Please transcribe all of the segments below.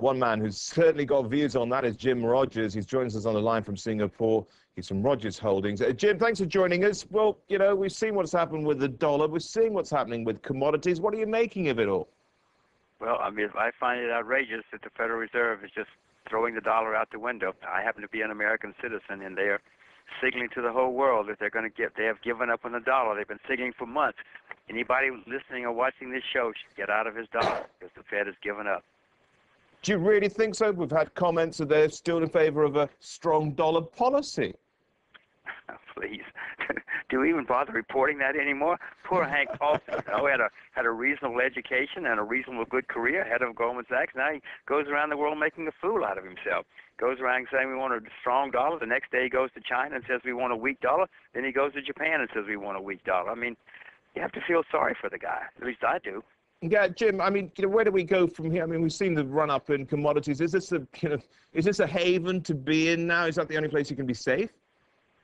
One man who's certainly got views on that is Jim Rogers. He joins us on the line from Singapore. He's from Rogers Holdings. Jim, thanks for joining us. Well, you know, we've seen what's happened with the dollar. We're seeing what's happening with commodities. What are you making of it all? Well, I mean, I find it outrageous that the Federal Reserve is just throwing the dollar out the window. I happen to be an American citizen, and they're signaling to the whole world that they have given up on the dollar. They've been signaling for months. Anybody listening or watching this show should get out of his dollar because the Fed has given up. Do you really think so? We've had comments that they're still in favor of a strong dollar policy. Please, do we even bother reporting that anymore? Poor Hank Paulson, had a reasonable education and a reasonable good career, head of Goldman Sachs. Now he goes around the world making a fool out of himself. Goes around saying we want a strong dollar. The next day he goes to China and says we want a weak dollar. Then he goes to Japan and says we want a weak dollar. I mean, you have to feel sorry for the guy. At least I do. Yeah, Jim. I mean, where do we go from here? I mean, we've seen the run-up in commodities. Is this a haven to be in now? Is that the only place you can be safe?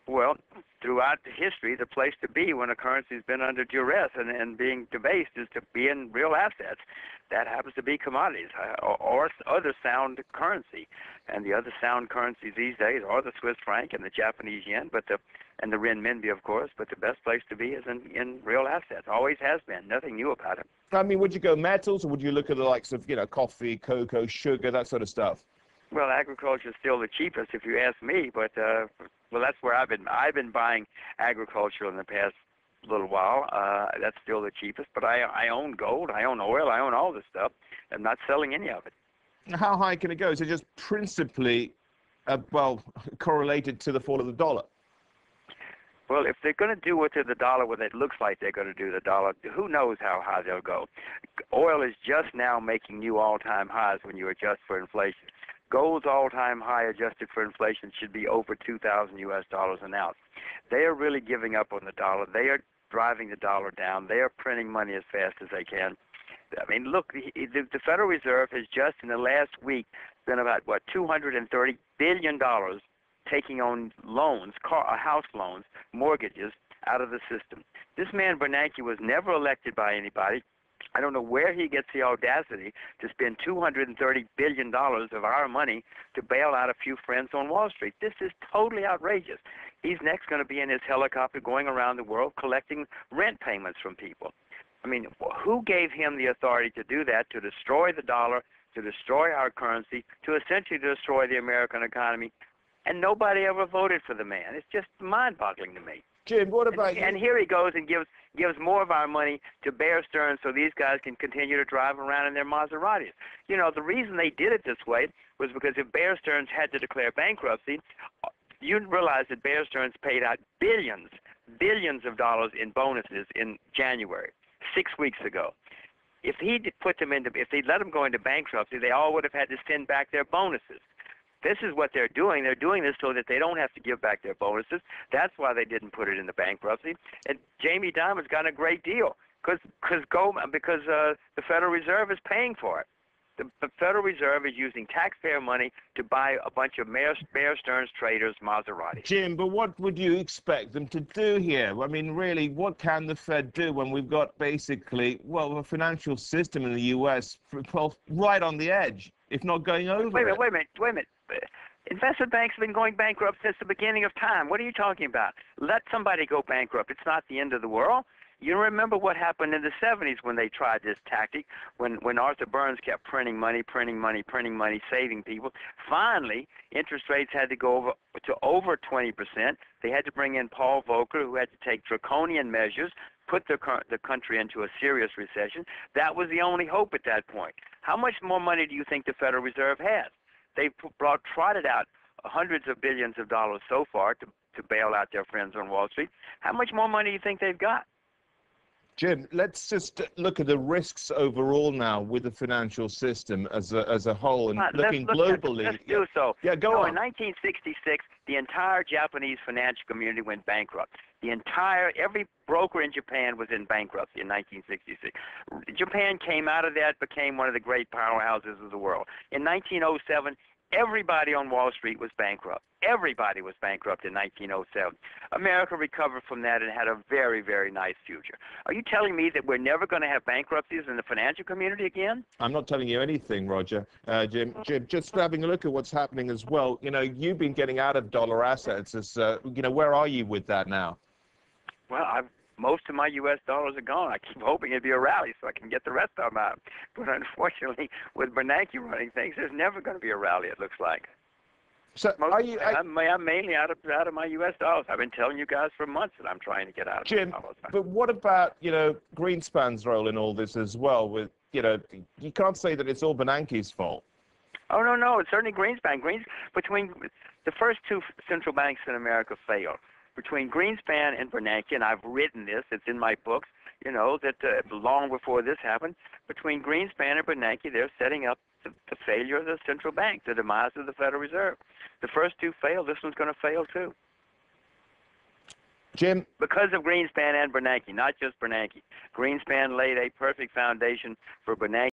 Well, throughout history, the place to be when a currency's been under duress and being debased is to be in real assets. That happens to be commodities or other sound currency. And the other sound currencies these days are the Swiss franc and the Japanese yen, and the renminbi, of course. But the best place to be is in real assets. Always has been. Nothing new about it. I mean, would you go metals, or would you look at the likes of, coffee, cocoa, sugar, that sort of stuff? Well, agriculture is still the cheapest, if you ask me. But well, that's where I've been buying agriculture in the past little while. That's still the cheapest. But I own gold, I own oil, I own all this stuff. I'm not selling any of it. How high can it go? Is it just principally, correlated to the fall of the dollar? Well, if they're going to do what to the dollar, what it looks like they're going to do to the dollar, who knows how high they'll go. Oil is just now making new all-time highs when you adjust for inflation. Gold's all-time high adjusted for inflation should be over $2,000 an ounce. They are really giving up on the dollar. They are driving the dollar down. They are printing money as fast as they can. I mean, look, the Federal Reserve has just in the last week been about, $230 billion taking on loans, house loans, mortgages out of the system. This man Bernanke was never elected by anybody. I don't know where he gets the audacity to spend $230 billion of our money to bail out a few friends on Wall Street. This is totally outrageous. He's next going to be in his helicopter going around the world collecting rent payments from people. I mean, who gave him the authority to do that, to destroy the dollar, to destroy our currency, to essentially destroy the American economy? And nobody ever voted for the man. It's just mind-boggling to me. Jim, what about you? And here he goes and gives more of our money to Bear Sterns so these guys can continue to drive around in their Maseratis. You know, the reason they did it this way was because if Bear Sterns had to declare bankruptcy, you realize that Bear Sterns paid out billions of dollars in bonuses in January, 6 weeks ago. If he'd let them go into bankruptcy, they all would have had to send back their bonuses. This is what they're doing. They're doing this so that they don't have to give back their bonuses. That's why they didn't put it into bankruptcy. And Jamie Dimon's got a great deal because the Federal Reserve is paying for it. The Federal Reserve is using taxpayer money to buy a bunch of Bear Stearns traders' Maseratis. Jim, but what would you expect them to do here? I mean, really, what can the Fed do when we've got basically, a financial system in the U.S. right on the edge, if not going over Wait a minute. Investment banks have been going bankrupt since the beginning of time. What are you talking about? Let somebody go bankrupt. It's not the end of the world. You remember what happened in the 70s when they tried this tactic, when Arthur Burns kept printing money, saving people. Finally, interest rates had to go over 20%. They had to bring in Paul Volcker, who had to take draconian measures, put the country into a serious recession. That was the only hope at that point. How much more money do you think the Federal Reserve has? They've trotted out hundreds of billions of dollars so far to bail out their friends on Wall Street. How much more money do you think they've got? Jim, let's just look at the risks overall now with the financial system as a whole and looking globally. Let's do so. Yeah, go on. In 1966, the entire Japanese financial community went bankrupt. Every broker in Japan was in bankruptcy in 1966. Japan came out of that, became one of the great powerhouses of the world. In 1907, Everybody on Wall Street was bankrupt. Everybody was bankrupt in 1907. America recovered from that and had a very, very nice future. Are you telling me that we're never going to have bankruptcies in the financial community again? I'm not telling you anything, Roger. Jim, just having a look at what's happening as well. You know, you've been getting out of dollar assets. You know, where are you with that now? Well, most of my U.S. dollars are gone. I keep hoping it'd be a rally so I can get the rest of them out. But unfortunately, with Bernanke running things, there's never going to be a rally, it looks like. So I'm mainly out of my U.S. dollars. I've been telling you guys for months that I'm trying to get out of Jim, dollars. but what about, you know, Greenspan's role in all this as well? With, you know, you can't say that it's all Bernanke's fault. Oh, no, it's certainly Greenspan. Between the first two central banks in America failed. Between Greenspan and Bernanke, and I've written this, it's in my books, you know, that long before this happened, between Greenspan and Bernanke, they're setting up the failure of the central bank, the demise of the Federal Reserve. The first two failed. This one's going to fail, too. Jim? Because of Greenspan and Bernanke, not just Bernanke. Greenspan laid a perfect foundation for Bernanke.